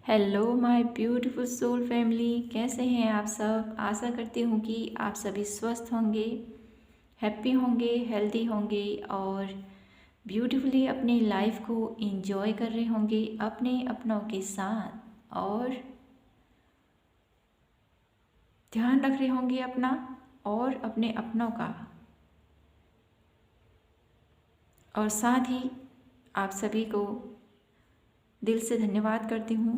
Hello my beautiful soul family, कैसे हैं आप सब। आशा करती हूँ कि आप सभी स्वस्थ होंगे, हैप्पी होंगे, हेल्दी होंगे और ब्यूटीफुली अपनी लाइफ को एंजॉय कर रहे होंगे अपने अपनों के साथ, और ध्यान रख रहे होंगे अपना और अपने अपनों का। और साथ ही आप सभी को दिल से धन्यवाद करती हूँ।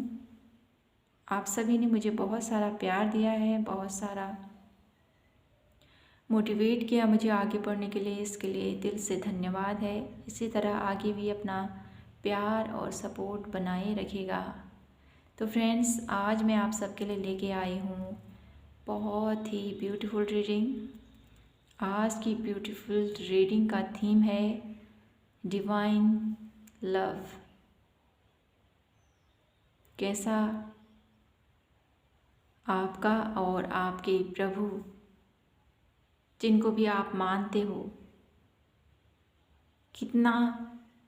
आप सभी ने मुझे बहुत सारा प्यार दिया है, बहुत सारा मोटिवेट किया मुझे आगे बढ़ने के लिए। इसके लिए दिल से धन्यवाद है। इसी तरह आगे भी अपना प्यार और सपोर्ट बनाए रखिएगा। तो फ्रेंड्स, आज मैं आप सबके लिए लेके आई हूँ बहुत ही ब्यूटीफुल रीडिंग। आज की ब्यूटीफुल रीडिंग का थीम है डिवाइन लव। कैसा आपका और आपके प्रभु, जिनको भी आप मानते हो, कितना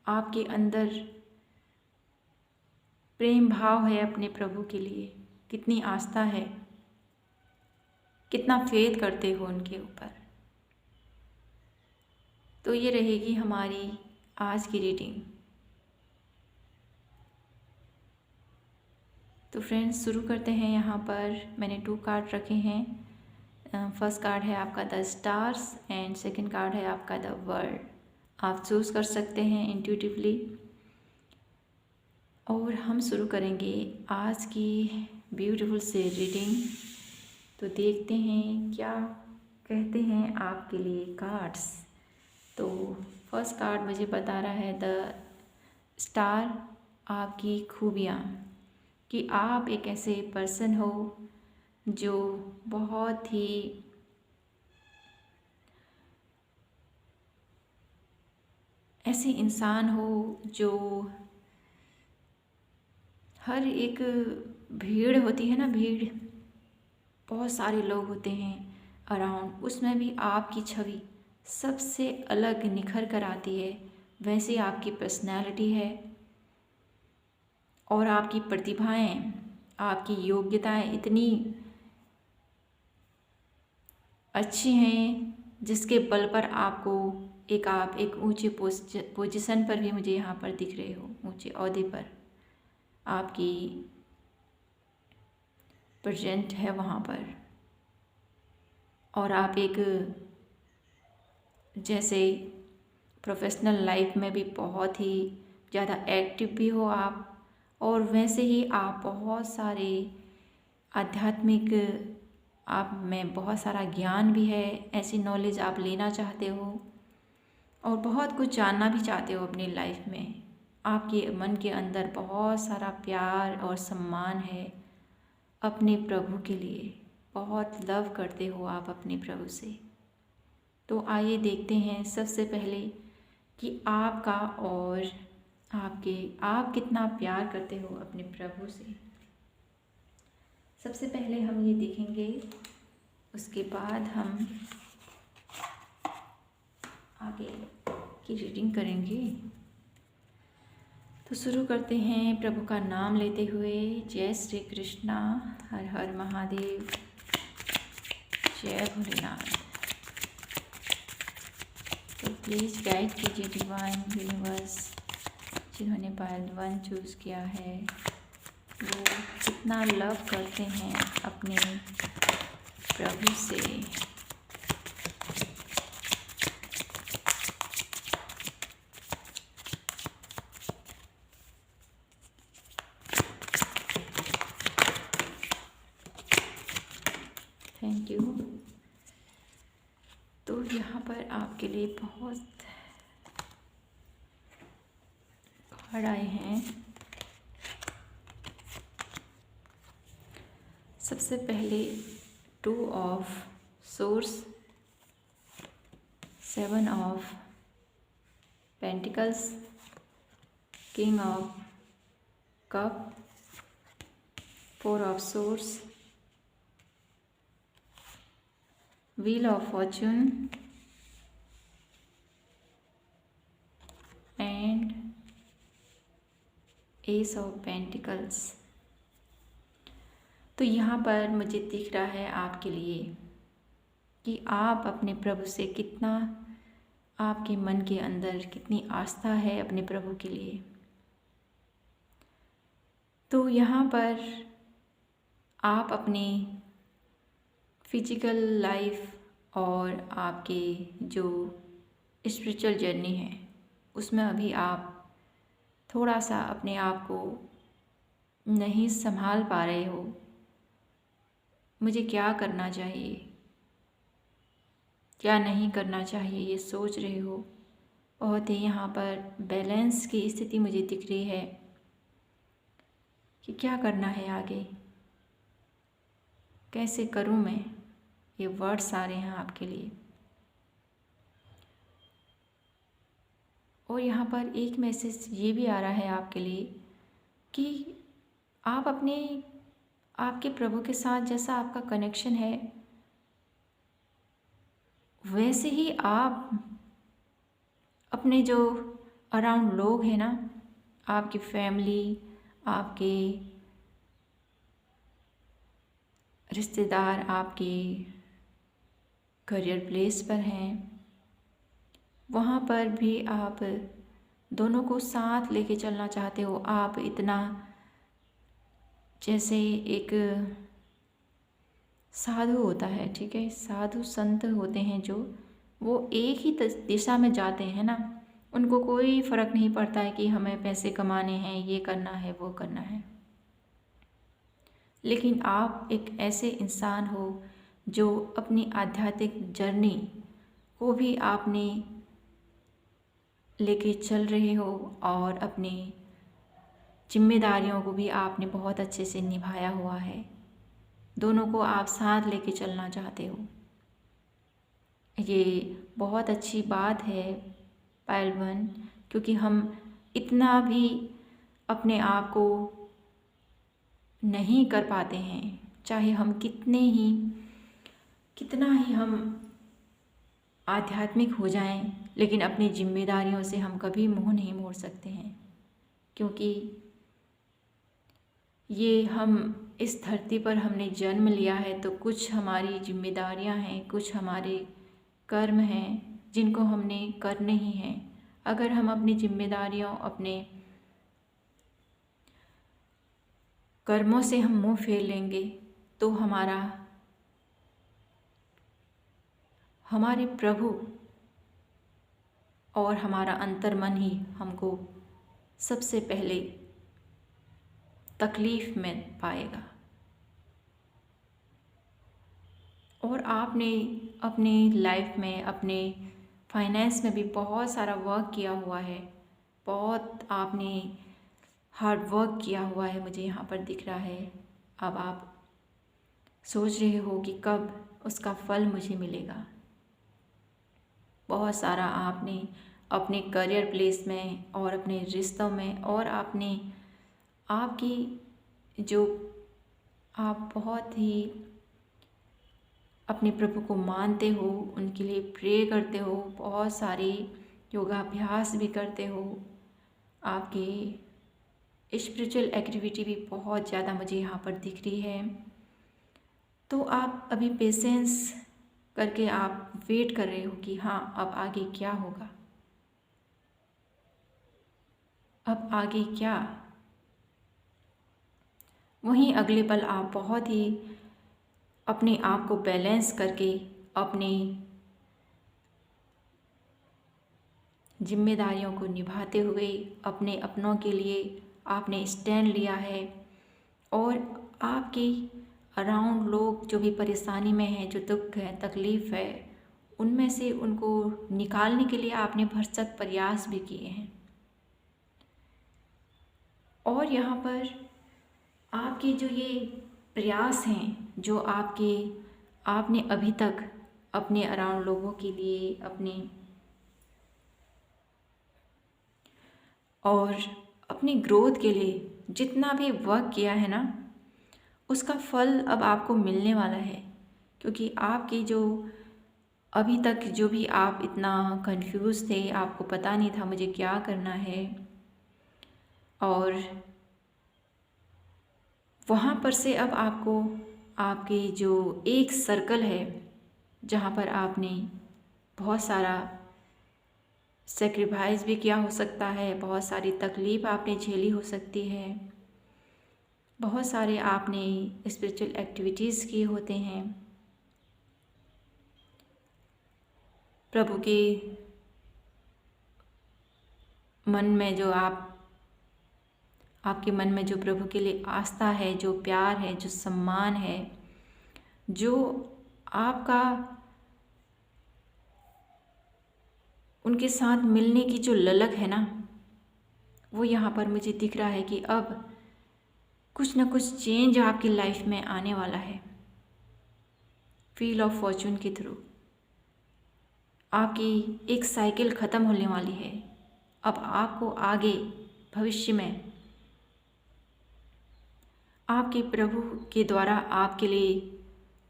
आपके अंदर प्रेम भाव है अपने प्रभु के लिए, कितनी आस्था है, कितना फेथ करते हो उनके ऊपर। तो ये रहेगी हमारी आज की रीडिंग। तो फ्रेंड्स, शुरू करते हैं। यहाँ पर मैंने 2 कार्ड रखे हैं। फर्स्ट कार्ड है आपका the stars and second card है आपका द वर्ल्ड। आप चूज़ कर सकते हैं इंट्यूटिवली। और हम शुरू करेंगे आज की ब्यूटीफुल से रीडिंग। तो देखते हैं क्या कहते हैं आपके लिए कार्ड्स। तो फर्स्ट कार्ड मुझे बता रहा है द स्टार, आपकी खूबियाँ, कि आप एक ऐसे पर्सन हो जो बहुत ही ऐसे इंसान हो जो हर एक भीड़ होती है ना, भीड़, बहुत सारे लोग होते हैं अराउंड, उसमें भी आपकी छवि सबसे अलग निखर कर आती है। वैसे आपकी पर्सनैलिटी है और आपकी प्रतिभाएं, आपकी योग्यताएं इतनी अच्छी हैं जिसके बल पर आपको आप एक ऊंचे पोजीशन पर भी मुझे यहाँ पर दिख रहे हो, ऊंचे ओहदे पर आपकी प्रेजेंट है वहाँ पर। और आप एक जैसे प्रोफेशनल लाइफ में भी बहुत ही ज़्यादा एक्टिव भी हो आप, और वैसे ही आप बहुत सारे आध्यात्मिक, आप में बहुत सारा ज्ञान भी है, ऐसी नॉलेज आप लेना चाहते हो और बहुत कुछ जानना भी चाहते हो अपनी लाइफ में। आपके मन के अंदर बहुत सारा प्यार और सम्मान है अपने प्रभु के लिए, बहुत लव करते हो आप अपने प्रभु से। तो आइए देखते हैं सबसे पहले कि आपका और आप कितना प्यार करते हो अपने प्रभु से। सबसे पहले हम ये देखेंगे, उसके बाद हम आगे की रीडिंग करेंगे। तो शुरू करते हैं प्रभु का नाम लेते हुए। जय श्री कृष्णा, हर हर महादेव, जय भोलेनाथ। तो प्लीज़ गाइड कीजिए डिवाइन यूनिवर्स, जिन्होंने पायल 1 चूज़ किया है वो कितना लव करते हैं अपने प्रभु से। Thank you. तो यहाँ पर आपके लिए बहुत कार्ड आए हैं। सबसे पहले 2 of source, 7 of pentacles, king of cup, 4 of source, wheel of Fortune and S of pentacles. तो यहाँ पर मुझे दिख रहा है आपके लिए कि आप अपने प्रभु से कितना, आपके मन के अंदर कितनी आस्था है अपने प्रभु के लिए। तो यहाँ पर आप अपनी फिजिकल लाइफ और आपके जो स्पिरिचुअल जर्नी है उसमें अभी आप थोड़ा सा अपने आप को नहीं संभाल पा रहे हो। मुझे क्या करना चाहिए, क्या नहीं करना चाहिए, ये सोच रहे हो। बहुत ही यहाँ पर बैलेंस की स्थिति मुझे दिख रही है कि क्या करना है आगे, कैसे करूँ मैं। ये वर्ड्स आ रहे हैं आपके लिए। और यहाँ पर एक मैसेज ये भी आ रहा है आपके लिए कि आप आपके प्रभु के साथ जैसा आपका कनेक्शन है वैसे ही आप अपने जो अराउंड लोग हैं ना, आपकी फैमिली, आपके रिश्तेदार, आपके करियर प्लेस पर हैं, वहाँ पर भी आप दोनों को साथ लेके चलना चाहते हो। आप इतना जैसे एक साधु होता है, ठीक है, साधु संत होते हैं जो वो एक ही दिशा में जाते हैं ना, उनको कोई फ़र्क नहीं पड़ता है कि हमें पैसे कमाने हैं, ये करना है, वो करना है। लेकिन आप एक ऐसे इंसान हो जो अपनी आध्यात्मिक जर्नी को भी आपने लेके चल रहे हो और अपनी जिम्मेदारियों को भी आपने बहुत अच्छे से निभाया हुआ है। दोनों को आप साथ लेके चलना चाहते हो। ये बहुत अच्छी बात है पायलवन, क्योंकि हम इतना भी अपने आप को नहीं कर पाते हैं, चाहे हम कितना ही हम आध्यात्मिक हो जाएं, लेकिन अपनी जिम्मेदारियों से हम कभी मुंह नहीं मोड़ सकते हैं। क्योंकि ये हम इस धरती पर हमने जन्म लिया है तो कुछ हमारी जिम्मेदारियां हैं, कुछ हमारे कर्म हैं जिनको हमने करने ही हैं। अगर हम अपनी जिम्मेदारियों, अपने कर्मों से हम मुंह फेर लेंगे तो हमारे प्रभु और हमारा अंतर्मन ही हमको सबसे पहले तकलीफ़ में पाएगा। और आपने अपनी लाइफ में, अपने फाइनेंस में भी बहुत सारा वर्क किया हुआ है, बहुत आपने हार्ड वर्क किया हुआ है, मुझे यहाँ पर दिख रहा है। अब आप सोच रहे हो कि कब उसका फल मुझे मिलेगा। बहुत सारा आपने अपने करियर प्लेस में और अपने रिश्तों में, और आपकी जो आप बहुत ही अपने प्रभु को मानते हो, उनके लिए प्रे करते हो, बहुत सारे योगाभ्यास भी करते हो, आपकी स्पिरिचुअल एक्टिविटी भी बहुत ज़्यादा मुझे यहाँ पर दिख रही है। तो आप अभी पेशेंस करके आप वेट कर रहे हो कि हाँ अब आगे क्या होगा, अब आगे क्या। वहीं अगले पल आप बहुत ही अपने आप को बैलेंस करके अपनी जिम्मेदारियों को निभाते हुए अपने अपनों के लिए आपने स्टैंड लिया है। और आपकी अराउंड लोग जो भी परेशानी में हैं, जो दुख है, तकलीफ़ है, उनमें से उनको निकालने के लिए आपने भरसक प्रयास भी किए हैं। और यहाँ पर आपके जो ये प्रयास हैं, जो आपने अभी तक अपने अराउंड लोगों के लिए अपनी ग्रोथ के लिए जितना भी वर्क किया है ना, उसका फल अब आपको मिलने वाला है। क्योंकि आपकी जो अभी तक जो भी आप इतना कंफ्यूज थे, आपको पता नहीं था मुझे क्या करना है, और वहाँ पर से अब आपको आपके जो एक सर्कल है जहाँ पर आपने बहुत सारा सेक्रीफाइस भी किया हो सकता है, बहुत सारी तकलीफ़ आपने झेली हो सकती है, बहुत सारे आपने स्पिरिचुअल एक्टिविटीज़ किए होते हैं, प्रभु के मन में जो आपके मन में जो प्रभु के लिए आस्था है, जो प्यार है, जो सम्मान है, जो आपका उनके साथ मिलने की जो ललक है ना, वो यहाँ पर मुझे दिख रहा है कि अब कुछ ना कुछ चेंज आपकी लाइफ में आने वाला है। व्हील ऑफ फॉर्चून के थ्रू आपकी एक साइकिल ख़त्म होने वाली है। अब आपको आगे भविष्य में आपके प्रभु के द्वारा आपके लिए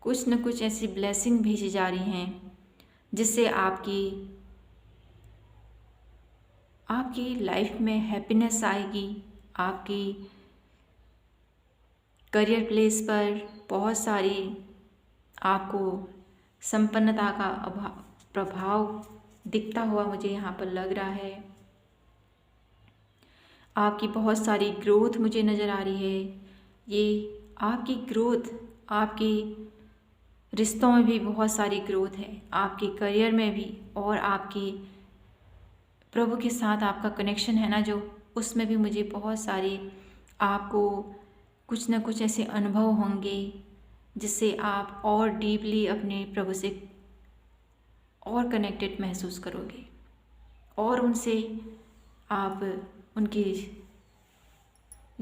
कुछ न कुछ ऐसी ब्लेसिंग भेजी जा रही हैं जिससे आपकी लाइफ में हैप्पीनेस आएगी। आपकी करियर प्लेस पर बहुत सारी आपको संपन्नता का प्रभाव दिखता हुआ मुझे यहाँ पर लग रहा है। आपकी बहुत सारी ग्रोथ मुझे नज़र आ रही है। ये आपकी ग्रोथ आपकी रिश्तों में भी बहुत सारी ग्रोथ है, आपके करियर में भी, और आपकी प्रभु के साथ आपका कनेक्शन है ना जो, उसमें भी मुझे बहुत सारे आपको कुछ ना कुछ ऐसे अनुभव होंगे जिससे आप और डीपली अपने प्रभु से और कनेक्टेड महसूस करोगे और उनसे आप उनके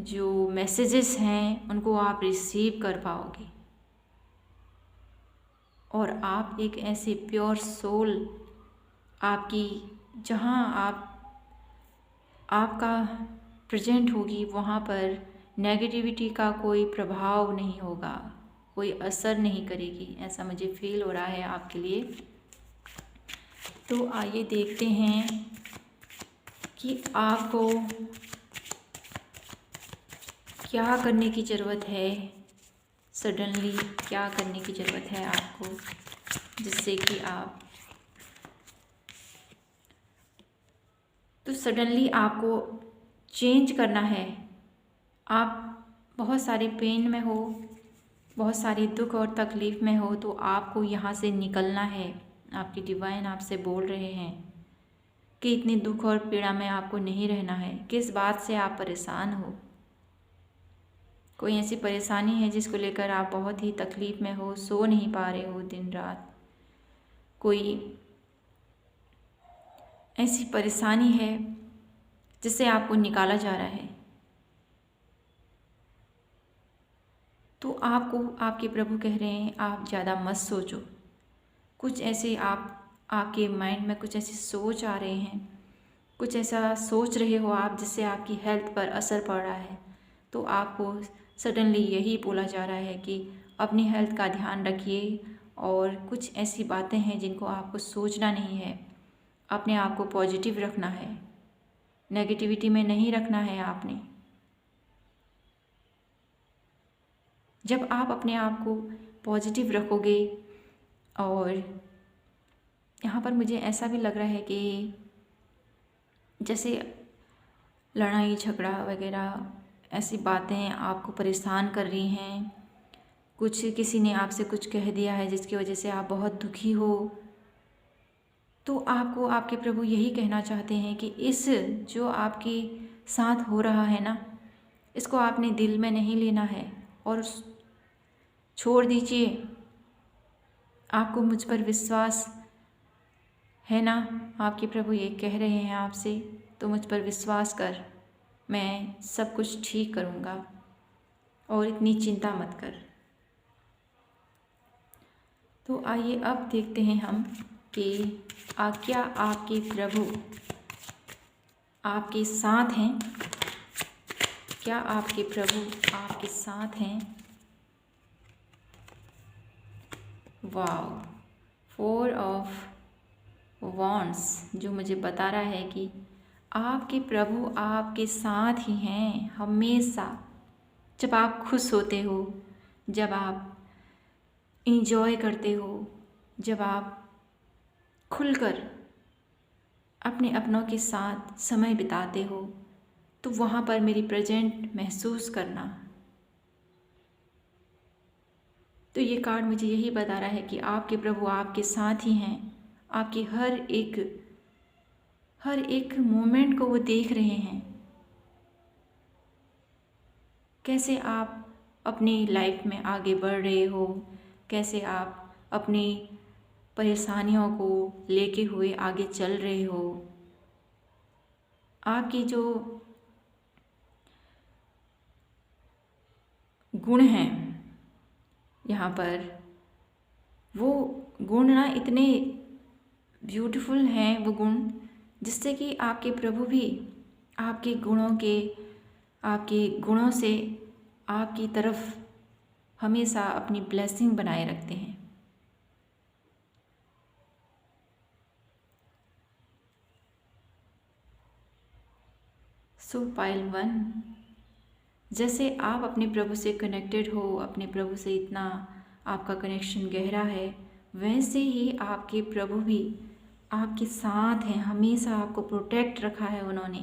जो मैसेजेस हैं उनको आप रिसीव कर पाओगे और आप एक ऐसे प्योर सोल आपकी जहाँ आपका प्रेजेंट होगी वहाँ पर नेगेटिविटी का कोई प्रभाव नहीं होगा, कोई असर नहीं करेगी, ऐसा मुझे फील हो रहा है आपके लिए। तो आइए देखते हैं कि आपको क्या करने की ज़रूरत है, सडनली क्या करने की ज़रूरत है आपको जिससे कि आप तो सडनली आपको चेंज करना है। आप बहुत सारे पेन में हो, बहुत सारी दुख और तकलीफ़ में हो, तो आपको यहाँ से निकलना है। आपकी डिवाइन आपसे बोल रहे हैं कि इतनी दुख और पीड़ा में आपको नहीं रहना है। किस बात से आप परेशान हो? कोई ऐसी परेशानी है जिसको लेकर आप बहुत ही तकलीफ़ में हो, सो नहीं पा रहे हो दिन रात, कोई ऐसी परेशानी है जिससे आपको निकाला जा रहा है, तो आपको आपके प्रभु कह रहे हैं आप ज़्यादा मत सोचो। कुछ ऐसे आपके माइंड में कुछ ऐसी सोच आ रहे हैं, कुछ ऐसा सोच रहे हो आप जिससे आपकी हेल्थ पर असर पड़ रहा है, तो आपको सडनली यही बोला जा रहा है कि अपनी हेल्थ का ध्यान रखिए और कुछ ऐसी बातें हैं जिनको आपको सोचना नहीं है। अपने आप को पॉजिटिव रखना है, नेगेटिविटी में नहीं रखना है आपने। जब आप अपने आप को पॉजिटिव रखोगे, और यहाँ पर मुझे ऐसा भी लग रहा है कि जैसे लड़ाई झगड़ा वगैरह ऐसी बातें आपको परेशान कर रही हैं, कुछ किसी ने आपसे कुछ कह दिया है जिसकी वजह से आप बहुत दुखी हो, तो आपको आपके प्रभु यही कहना चाहते हैं कि इस जो आपके साथ हो रहा है ना, इसको आपने दिल में नहीं लेना है और छोड़ दीजिए। आपको मुझ पर विश्वास है ना, आपके प्रभु ये कह रहे हैं आपसे, तो मुझ पर विश्वास कर, मैं सब कुछ ठीक करूँगा और इतनी चिंता मत कर। तो आइए अब देखते हैं हम कि क्या आपके प्रभु आपके साथ हैं, क्या आपके प्रभु आपके साथ हैं। वाओ, 4 ऑफ वॉन्ड्स जो मुझे बता रहा है कि आपके प्रभु आपके साथ ही हैं हमेशा, जब आप खुश होते हो, जब आप इंजॉय करते हो, जब आप खुलकर अपने अपनों के साथ समय बिताते हो, तो वहाँ पर मेरी प्रेजेंट महसूस करना। तो ये कार्ड मुझे यही बता रहा है कि आपके प्रभु आपके साथ ही हैं। आपकी हर एक मोमेंट को वो देख रहे हैं। कैसे आप अपनी लाइफ में आगे बढ़ रहे हो, कैसे आप अपनी परेशानियों को लेके हुए आगे चल रहे हो। आपकी जो गुण हैं यहाँ पर, वो गुण ना इतने ब्यूटीफुल हैं, वो गुण जिससे कि आपके प्रभु भी आपके गुणों से आपकी तरफ हमेशा अपनी ब्लेसिंग बनाए रखते हैं। सो पाइल 1, जैसे आप अपने प्रभु से कनेक्टेड हो, अपने प्रभु से इतना आपका कनेक्शन गहरा है, वैसे ही आपके प्रभु भी आपके साथ हैं। हमेशा आपको प्रोटेक्ट रखा है उन्होंने।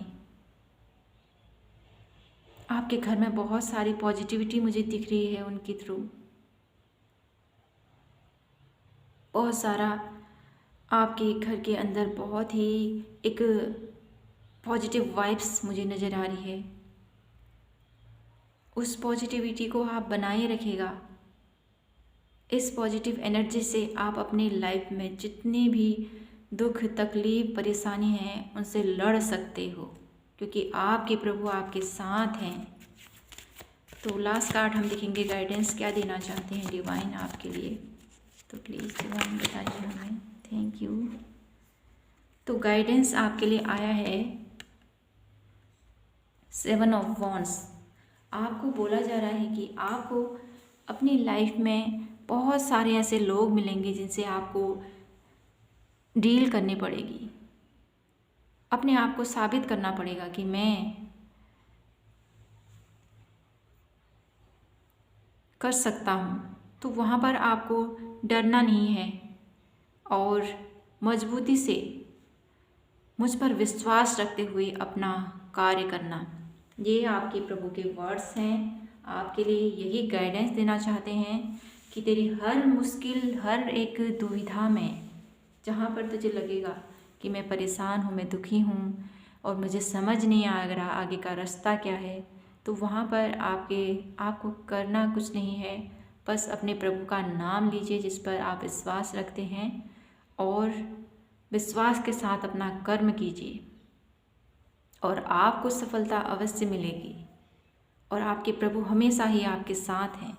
आपके घर में बहुत सारी पॉजिटिविटी मुझे दिख रही है उनके थ्रू। बहुत सारा आपके घर के अंदर बहुत ही एक पॉजिटिव वाइब्स मुझे नज़र आ रही है। उस पॉजिटिविटी को आप बनाए रखिएगा। इस पॉजिटिव एनर्जी से आप अपनी लाइफ में जितने भी दुख, तकलीफ, परेशानी हैं उनसे लड़ सकते हो, क्योंकि आपके प्रभु आपके साथ हैं। तो लास्ट कार्ड हम देखेंगे, गाइडेंस क्या देना चाहते हैं डिवाइन आपके लिए। तो प्लीज़ डिवाइन बताइए हमें। Thank you. तो गाइडेंस आपके लिए आया है 7 ऑफ वॉन्ड्स। आपको बोला जा रहा है कि आपको अपनी लाइफ में बहुत सारे ऐसे लोग मिलेंगे जिनसे आपको डील करनी पड़ेगी। अपने आप को साबित करना पड़ेगा कि मैं कर सकता हूँ। तो वहाँ पर आपको डरना नहीं है और मजबूती से मुझ पर विश्वास रखते हुए अपना कार्य करना। ये आपके प्रभु के वर्ड्स हैं। आपके लिए यही गाइडेंस देना चाहते हैं कि तेरी हर मुश्किल, हर एक दुविधा में, जहाँ पर तुझे लगेगा कि मैं परेशान हूँ, मैं दुखी हूँ और मुझे समझ नहीं आ रहा आगे का रास्ता क्या है, तो वहाँ पर आपको करना कुछ नहीं है। बस अपने प्रभु का नाम लीजिए जिस पर आप विश्वास रखते हैं और विश्वास के साथ अपना कर्म कीजिए और आपको सफलता अवश्य मिलेगी। और आपके प्रभु हमेशा ही आपके साथ हैं।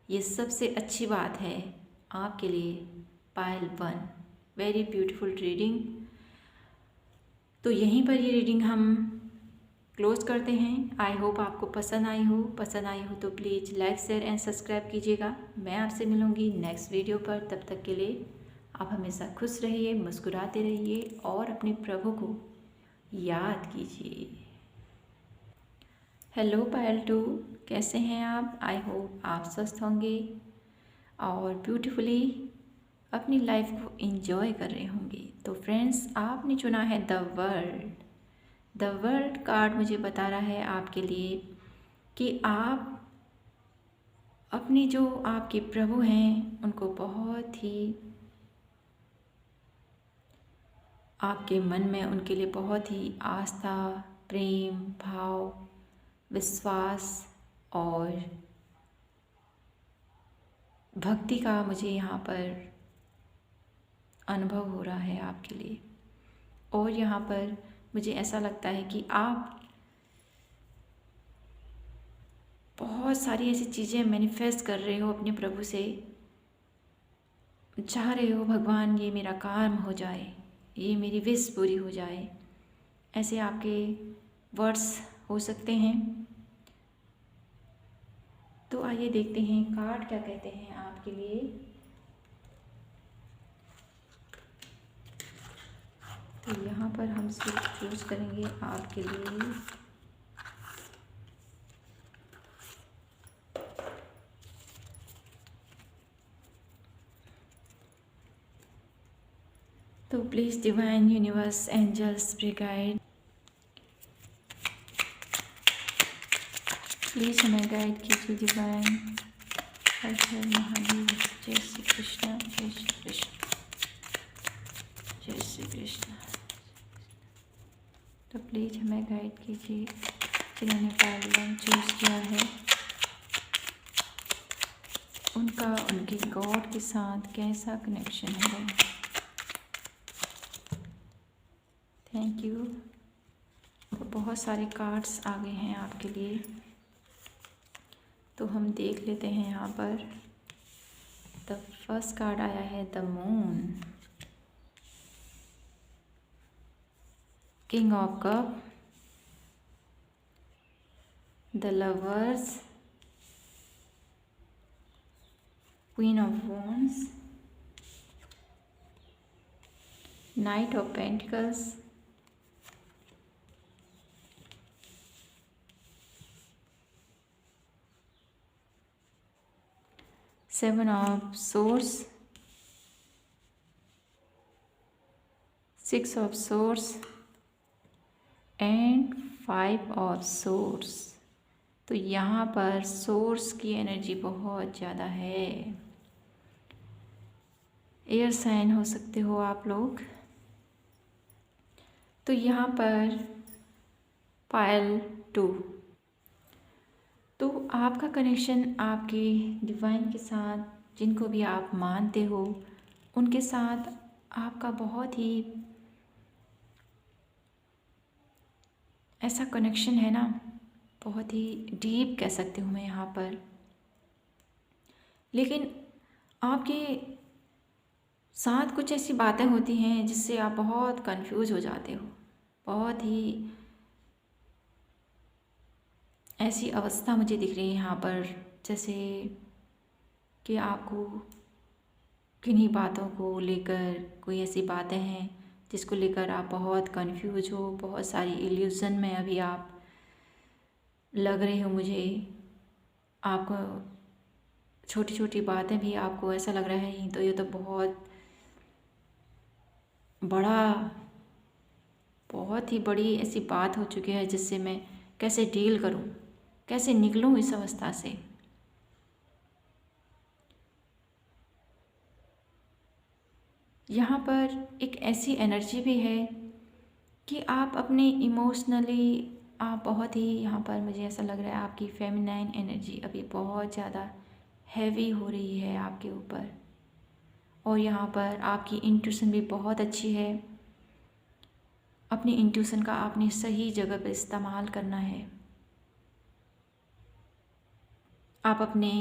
ये सबसे अच्छी बात है आपके लिए। Pile 1, very beautiful reading. तो यहीं पर ये रीडिंग हम क्लोज करते हैं। आई होप आपको पसंद आई हो तो please like, share and subscribe कीजिएगा। मैं आपसे मिलूँगी नेक्स्ट वीडियो पर। तब तक के लिए आप हमेशा खुश रहिए, मुस्कुराते रहिए और अपने प्रभु को याद कीजिए। हेलो पायल 2, कैसे हैं आप? आई होप आप स्वस्थ होंगे और ब्यूटीफुली अपनी लाइफ को एंजॉय कर रहे होंगे। तो फ्रेंड्स, आपने चुना है the world. The world card मुझे बता रहा है आपके लिए कि आप अपने जो आपके प्रभु हैं उनको बहुत ही आपके मन में उनके लिए बहुत ही आस्था, प्रेम भाव, विश्वास और भक्ति का मुझे यहाँ पर अनुभव हो रहा है आपके लिए। और यहाँ पर मुझे ऐसा लगता है कि आप बहुत सारी ऐसी चीज़ें मैनिफेस्ट कर रहे हो अपने प्रभु से, चाह रहे हो भगवान ये मेरा काम हो जाए, ये मेरी विश पूरी हो जाए। ऐसे आपके वर्ड्स हो सकते हैं। तो आइए देखते हैं कार्ड क्या कहते हैं आपके लिए। तो यहाँ पर हम स्विच चूज करेंगे आपके लिए। तो please divine universe angels brigade please हमें गाइड कीजिए। डिवाइन हर हर महादेव। जय श्री कृष्ण, जय श्री कृष्ण, जय श्री कृष्ण। तो प्लीज़ हमें गाइड कीजिए जिन्होंने पैरेलल चूज़ किया है, उनका उनके गॉड के साथ कैसा कनेक्शन है। Thank you. तो बहुत सारे कार्ड्स आ गए हैं आपके लिए, तो हम देख लेते हैं यहाँ पर। द फर्स्ट कार्ड आया है the moon, king of cup, the lovers, queen of wands, night of pentacles, seven of source, six of source and five of source. तो यहाँ पर सोर्स की एनर्जी बहुत ज़्यादा है। एयर साइन हो सकते हो आप लोग। तो यहाँ पर पायल 2, तो आपका कनेक्शन आपके डिवाइन के साथ, जिनको भी आप मानते हो उनके साथ आपका बहुत ही ऐसा कनेक्शन है ना, बहुत ही डीप कह सकती हूँ मैं यहाँ पर। लेकिन आपके साथ कुछ ऐसी बातें होती हैं जिससे आप बहुत कंफ्यूज हो जाते हो। बहुत ही ऐसी अवस्था मुझे दिख रही है यहाँ पर, जैसे कि आपको किन्हीं बातों को लेकर कोई ऐसी बातें हैं जिसको लेकर आप बहुत कंफ्यूज हो, बहुत सारी इल्यूज़न में अभी आप लग रहे हो। मुझे आपको छोटी छोटी बातें भी आपको ऐसा लग रहा है तो ये तो बहुत बहुत ही बड़ी ऐसी बात हो चुकी है जिससे मैं कैसे डील करूं, कैसे निकलूं इस अवस्था से। यहाँ पर एक ऐसी एनर्जी भी है कि आप अपने इमोशनली आप बहुत ही, यहाँ पर मुझे ऐसा लग रहा है आपकी फेमिनाइन एनर्जी अभी बहुत ज़्यादा हैवी हो रही है आपके ऊपर। और यहाँ पर आपकी इंट्यूशन भी बहुत अच्छी है। अपनी इंट्यूशन का आपने सही जगह पर इस्तेमाल करना है। आप अपने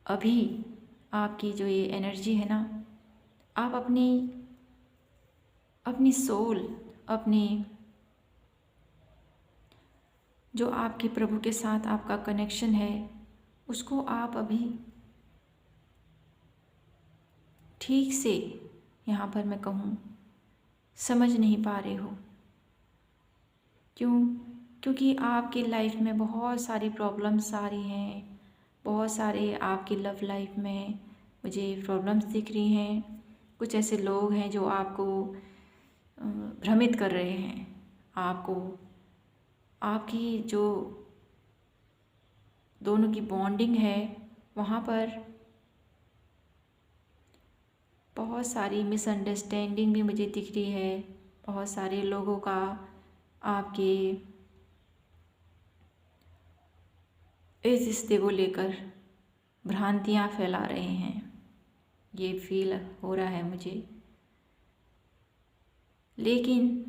अभी आपकी जो ये एनर्जी है ना, आप अपनी सोल, अपनी जो आपके प्रभु के साथ आपका कनेक्शन है उसको आप अभी ठीक से, यहाँ पर मैं कहूँ, समझ नहीं पा रहे हो। क्योंकि आपकी लाइफ में बहुत सारी प्रॉब्लम्स आ रही हैं, बहुत सारे आपकी लव लाइफ में मुझे प्रॉब्लम्स दिख रही हैं। कुछ ऐसे लोग हैं जो आपको भ्रमित कर रहे हैं, आपको आपकी जो दोनों की बॉन्डिंग है वहाँ पर बहुत सारी मिसअंडरस्टैंडिंग भी मुझे दिख रही है। बहुत सारे लोगों का आपके इस रिश्ते को लेकर भ्रांतियाँ फैला रहे हैं, ये फील हो रहा है मुझे। लेकिन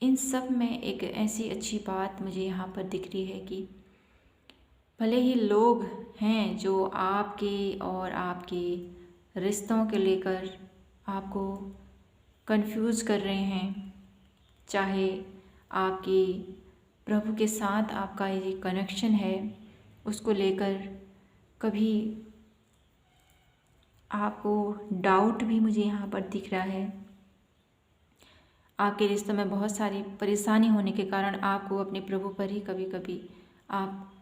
इन सब में एक ऐसी अच्छी बात मुझे यहाँ पर दिख रही है कि भले ही लोग हैं जो आपके और आपके रिश्तों के लेकर आपको कंफ्यूज कर रहे हैं, चाहे आपकी प्रभु के साथ आपका ये कनेक्शन है उसको लेकर कभी आपको डाउट भी मुझे यहाँ पर दिख रहा है। आपके रिश्तों में बहुत सारी परेशानी होने के कारण आपको अपने प्रभु पर ही कभी कभी आप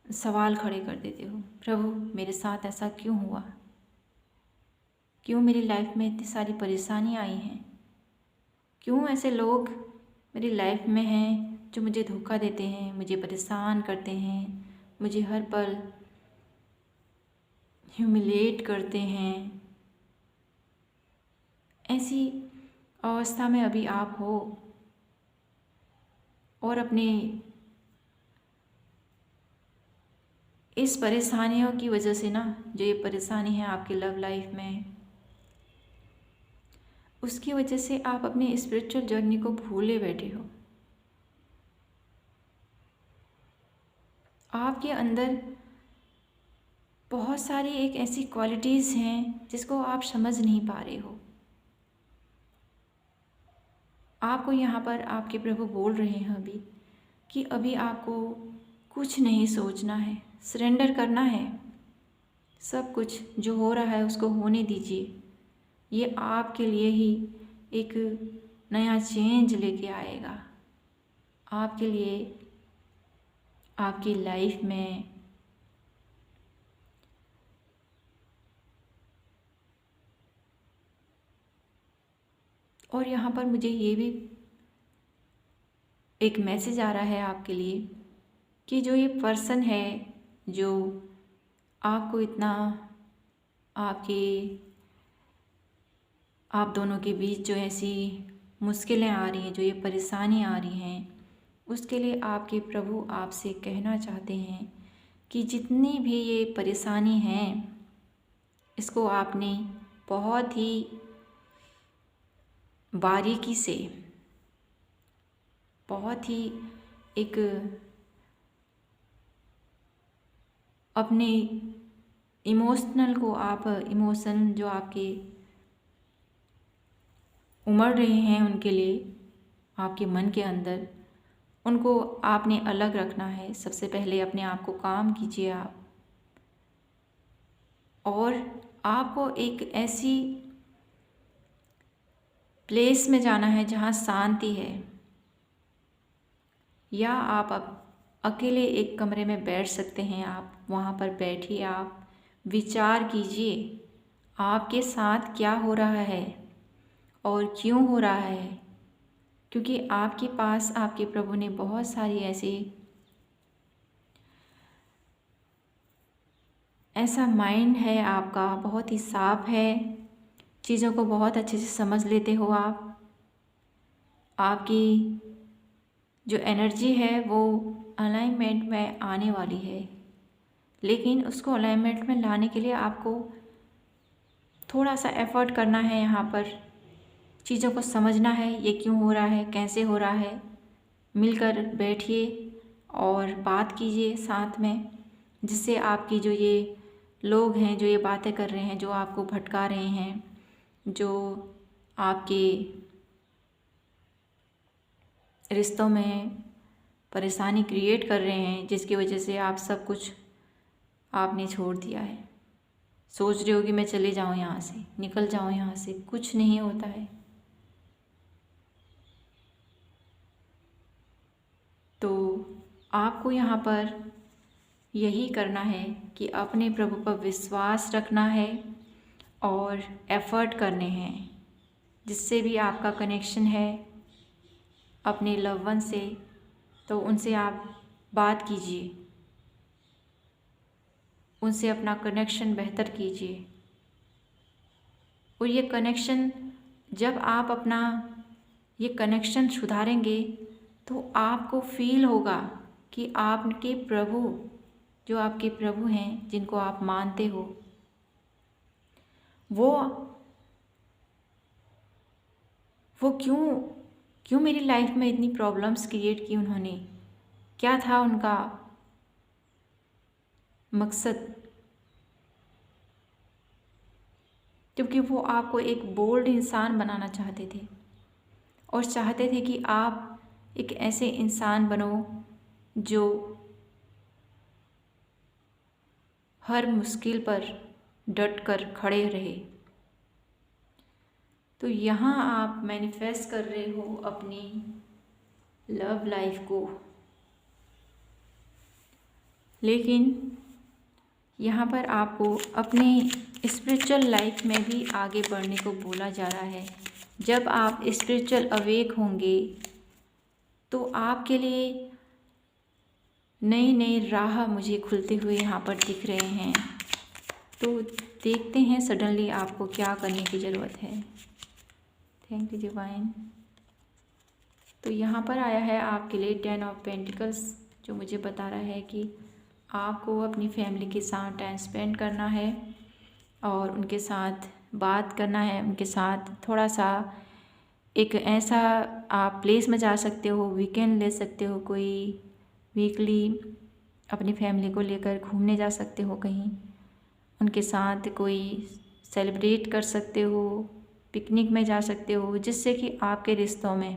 सवाल खड़े कर देते हो, प्रभु मेरे साथ ऐसा क्यों हुआ। क्यों मेरी लाइफ में इतनी सारी परेशानियाँ आई हैं? क्यों ऐसे लोग मेरी लाइफ में हैं जो मुझे धोखा देते हैं, मुझे परेशान करते हैं, मुझे हर पल ह्यूमिलेट करते हैं? ऐसी अवस्था में अभी आप हो और अपने इस परेशानियों की वजह से ना, जो ये परेशानी है आपकी लव लाइफ में, उसकी वजह से आप अपनी स्पिरिचुअल जर्नी को भूले बैठे हो। आपके अंदर बहुत सारी एक ऐसी क्वालिटीज़ हैं जिसको आप समझ नहीं पा रहे हो। आपको यहाँ पर आपके प्रभु बोल रहे हैं अभी कि अभी आपको कुछ नहीं सोचना है, सरेंडर करना है। सब कुछ जो हो रहा है उसको होने दीजिए। ये आपके लिए ही एक नया चेंज लेके आएगा, आपके लिए, आपकी लाइफ में। और यहाँ पर मुझे ये भी एक मैसेज आ रहा है आपके लिए कि जो ये पर्सन है जो आपको इतना आप दोनों के बीच जो ऐसी मुश्किलें आ रही हैं, जो ये परेशानी आ रही हैं, उसके लिए आपके प्रभु आपसे कहना चाहते हैं कि जितनी भी ये परेशानी हैं इसको आपने बहुत ही बारीकी से, बहुत ही एक अपने इमोशनल को, आप इमोशन जो आपके उमड़ रहे हैं उनके लिए, आपके मन के अंदर, उनको आपने अलग रखना है। सबसे पहले अपने आप को काम कीजिए आप, और आपको एक ऐसी प्लेस में जाना है जहाँ शांति है, या आप अकेले एक कमरे में बैठ सकते हैं। आप वहाँ पर बैठिए, आप विचार कीजिए आपके साथ क्या हो रहा है और क्यों हो रहा है, क्योंकि आपके पास आपके प्रभु ने बहुत सारी ऐसा माइंड है आपका, बहुत ही साफ है, चीज़ों को बहुत अच्छे से समझ लेते हो आप। आपकी जो एनर्जी है वो अलाइनमेंट में आने वाली है, लेकिन उसको अलाइनमेंट में लाने के लिए आपको थोड़ा सा एफर्ट करना है। यहाँ पर चीज़ों को समझना है, ये क्यों हो रहा है, कैसे हो रहा है। मिलकर बैठिए और बात कीजिए साथ में, जिससे आपकी जो ये लोग हैं जो ये बातें कर रहे हैं, जो आपको भटका रहे हैं, जो आपके रिश्तों में परेशानी क्रिएट कर रहे हैं, जिसकी वजह से आप सब कुछ आपने छोड़ दिया है। सोच रहे हो कि मैं चले जाऊँ यहाँ से, निकल जाऊँ यहाँ से, कुछ नहीं होता है। तो आपको यहाँ पर यही करना है कि अपने प्रभु पर विश्वास रखना है और एफर्ट करने हैं, जिससे भी आपका कनेक्शन है अपने लव वन से, तो उनसे आप बात कीजिए, उनसे अपना कनेक्शन बेहतर कीजिए। और ये कनेक्शन, जब आप अपना ये कनेक्शन सुधारेंगे तो आपको फील होगा कि आपके प्रभु, जो आपके प्रभु हैं जिनको आप मानते हो, वो क्यों मेरी लाइफ में इतनी प्रॉब्लम्स क्रिएट की उन्होंने, क्या था उनका मकसद। क्योंकि वो आपको एक बोल्ड इंसान बनाना चाहते थे और चाहते थे कि आप एक ऐसे इंसान बनो जो हर मुश्किल पर डट कर खड़े रहे। तो यहाँ आप मैनिफेस्ट कर रहे हो अपनी लव लाइफ को, लेकिन यहाँ पर आपको अपनी स्पिरिचुअल लाइफ में भी आगे बढ़ने को बोला जा रहा है। जब आप स्पिरिचुअल अवेक होंगे तो आपके लिए नई नई राह मुझे खुलते हुए यहाँ पर दिख रहे हैं। तो देखते हैं सडनली आपको क्या करने की ज़रूरत है। Thank you divine. तो यहाँ पर आया है आपके लिए 10 ऑफ पेंटिकल्स, जो मुझे बता रहा है कि आपको अपनी फैमिली के साथ टाइम स्पेंड करना है और उनके साथ बात करना है। उनके साथ थोड़ा सा एक ऐसा आप प्लेस में जा सकते हो, वीकेंड ले सकते हो, कोई वीकली अपनी फैमिली को लेकर घूमने जा सकते हो कहीं, उनके साथ कोई सेलिब्रेट कर सकते हो, पिकनिक में जा सकते हो, जिससे कि आपके रिश्तों में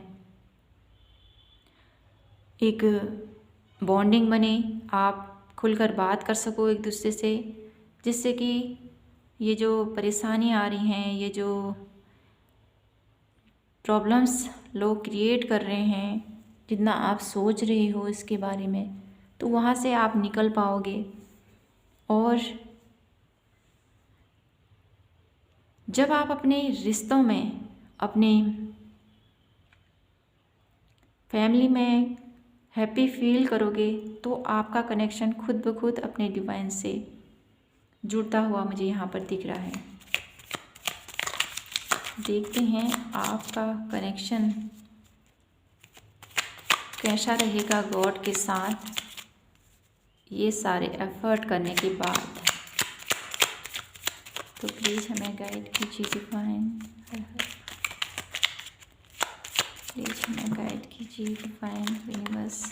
एक बॉन्डिंग बने, आप खुलकर बात कर सको एक दूसरे से, जिससे कि ये जो परेशानी आ रही हैं, ये जो प्रॉब्लम्स लोग क्रिएट कर रहे हैं, जितना आप सोच रहे हो इसके बारे में, तो वहाँ से आप निकल पाओगे। और जब आप अपने रिश्तों में, अपने फैमिली में हैप्पी फील करोगे, तो आपका कनेक्शन खुद ब खुद अपने डिवाइन से जुड़ता हुआ मुझे यहाँ पर दिख रहा है। देखते हैं आपका कनेक्शन कैसा रहेगा गॉड के साथ ये सारे एफर्ट करने के बाद। तो प्लीज़ हमें गाइड कीजिए डिवाइन, प्लीज़ हमें गाइड कीजिए डिवाइन यूनिवर्स।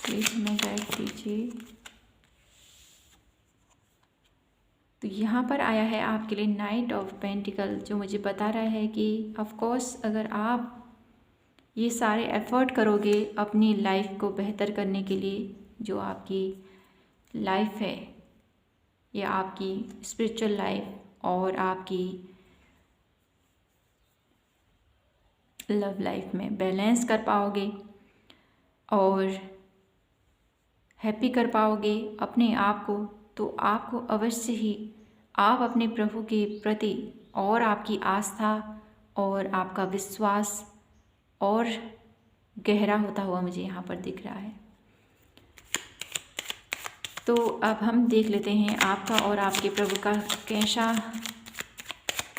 प्लीज़ हमें गाइड कीजिए। तो यहाँ पर आया है आपके लिए नाइट ऑफ पेंटिकल, जो मुझे बता रहा है कि ऑफ कोर्स अगर आप ये सारे एफर्ट करोगे अपनी लाइफ को बेहतर करने के लिए, जो आपकी लाइफ है या आपकी स्पिरिचुअल लाइफ और आपकी लव लाइफ में बैलेंस कर पाओगे और हैप्पी कर पाओगे अपने आप को, तो आपको अवश्य ही आप अपने प्रभु के प्रति और आपकी आस्था और आपका विश्वास और गहरा होता हुआ मुझे यहाँ पर दिख रहा है। तो अब हम देख लेते हैं आपका और आपके प्रभु का कैसा,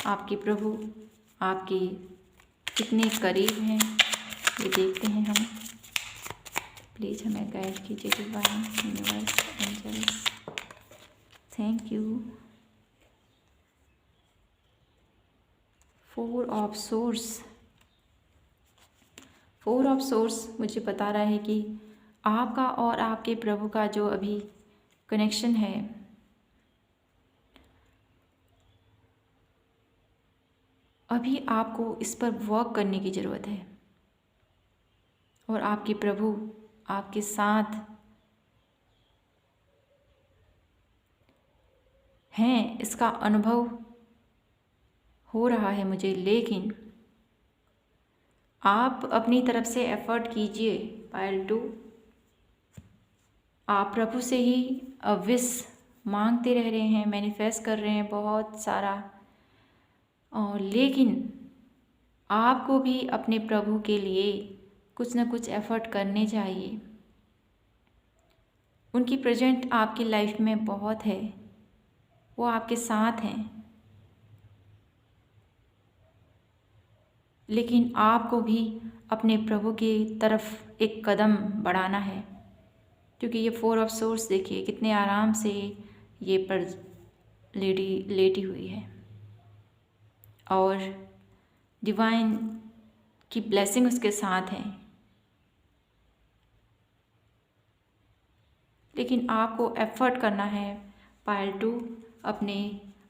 आपके प्रभु आपके कितने करीब हैं ये देखते हैं हम। प्लीज़ हमें गाइड कीजिए divine universe angels. Thank you. 4 of swords, 4 of swords मुझे बता रहा है कि आपका और आपके प्रभु का जो अभी कनेक्शन है, अभी आपको इस पर वर्क करने की ज़रूरत है और आपके प्रभु आपके साथ हैं, इसका अनुभव हो रहा है मुझे। लेकिन आप अपनी तरफ से एफर्ट कीजिए। पायल 2, आप प्रभु से ही विश मांगते रह रहे हैं, मैनिफेस्ट कर रहे हैं बहुत सारा, और लेकिन आपको भी अपने प्रभु के लिए कुछ ना कुछ एफर्ट करने चाहिए। उनकी प्रेजेंट आपकी लाइफ में बहुत है, वो आपके साथ हैं, लेकिन आपको भी अपने प्रभु की तरफ एक कदम बढ़ाना है, क्योंकि ये 4 ऑफ सोर्स देखिए कितने आराम से ये पर लेडी लेटी हुई है और डिवाइन की ब्लेसिंग उसके साथ है। लेकिन आपको एफर्ट करना है पायल 2 अपने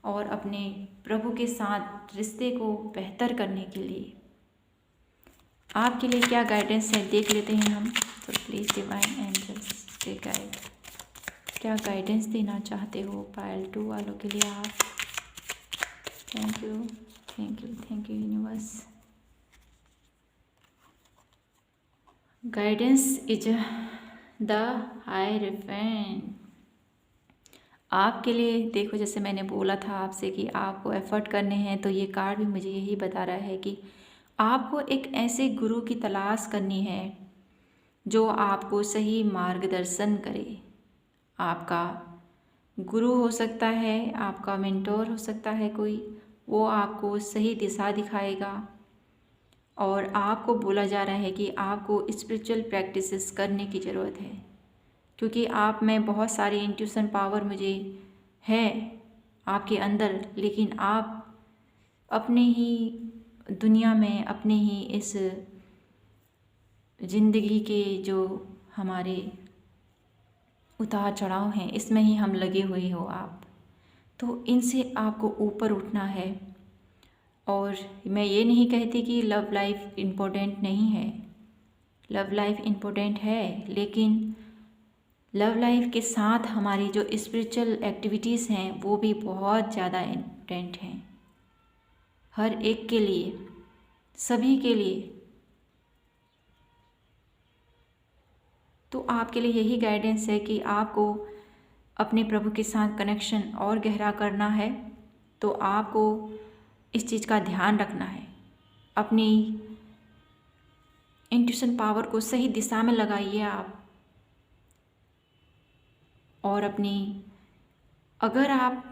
और अपने प्रभु के साथ रिश्ते को बेहतर करने के लिए। आपके लिए क्या गाइडेंस है देख लेते हैं हम। तो प्लीज़ डिवाइन एंजल्स से गाइड, क्या गाइडेंस देना चाहते हो पायल 2 वालों के लिए आप। Thank you, thank you, thank you universe. Guidance is the hierophant. आपके लिए देखो, जैसे मैंने बोला था आपसे कि आपको एफर्ट करने हैं, तो ये कार्ड भी मुझे यही बता रहा है कि आपको एक ऐसे गुरु की तलाश करनी है जो आपको सही मार्गदर्शन करे। आपका गुरु हो सकता है, आपका मेंटोर हो सकता है कोई, वो आपको सही दिशा दिखाएगा। और आपको बोला जा रहा है कि आपको स्पिरिचुअल प्रैक्टिसेस करने की ज़रूरत है, क्योंकि आप में बहुत सारी इंट्यूशन पावर मुझे है आपके अंदर, लेकिन आप अपने ही दुनिया में, अपने ही इस ज़िंदगी के जो हमारे उतार चढ़ाव हैं, इसमें ही हम लगे हुए हो आप। तो इनसे आपको ऊपर उठना है। और मैं ये नहीं कहती कि लव लाइफ इम्पोर्टेंट नहीं है, लव लाइफ इम्पोर्टेंट है, लेकिन लव लाइफ के साथ हमारी जो स्पिरिचुअल एक्टिविटीज़ हैं वो भी बहुत ज़्यादा इम्पोर्टेंट हैं, हर एक के लिए, सभी के लिए। तो आपके लिए यही गाइडेंस है कि आपको अपने प्रभु के साथ कनेक्शन और गहरा करना है। तो आपको इस चीज़ का ध्यान रखना है, अपनी इंट्यूशन पावर को सही दिशा में लगाइए आप। और अपनी, अगर आप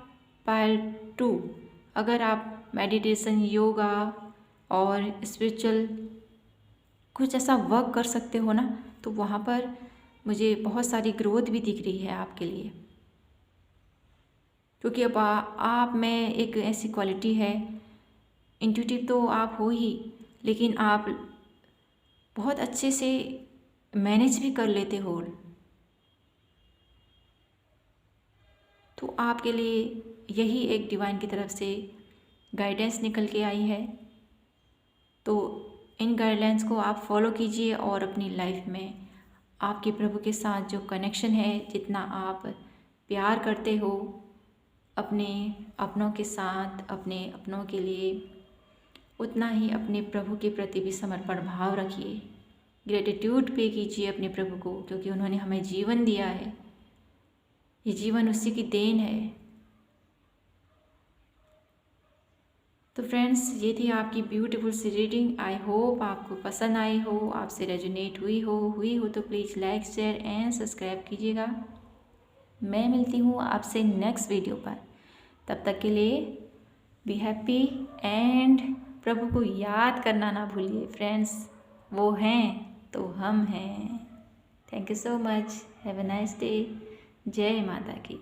अगर आप मेडिटेशन, योगा और स्पिरिचुअल कुछ ऐसा वर्क कर सकते हो ना, तो वहाँ पर मुझे बहुत सारी ग्रोथ भी दिख रही है आपके लिए। क्योंकि अब आप में एक ऐसी क्वालिटी है, इंट्यूटिव तो आप हो ही, लेकिन आप बहुत अच्छे से मैनेज भी कर लेते हो। तो आपके लिए यही एक डिवाइन की तरफ से गाइडेंस निकल के आई है। तो इन गाइडलाइंस को आप फॉलो कीजिए और अपनी लाइफ में आपके प्रभु के साथ जो कनेक्शन है, जितना आप प्यार करते हो अपने अपनों के साथ, अपने अपनों के लिए, उतना ही अपने प्रभु के प्रति भी समर्पण भाव रखिए। ग्रेटिट्यूड पे कीजिए अपने प्रभु को, क्योंकि उन्होंने हमें जीवन दिया है, ये जीवन उसी की देन है। तो फ्रेंड्स, ये थी आपकी ब्यूटीफुल सी रीडिंग। आई होप आपको पसंद आई हो, आपसे रेजोनेट हुई हो तो please like, share and subscribe कीजिएगा। मैं मिलती हूँ आपसे नेक्स्ट वीडियो पर। तब तक के लिए बी हैप्पी एंड प्रभु को याद करना ना भूलिए फ्रेंड्स, वो हैं तो हम हैं। Thank you so much, have a nice day. जय माता की।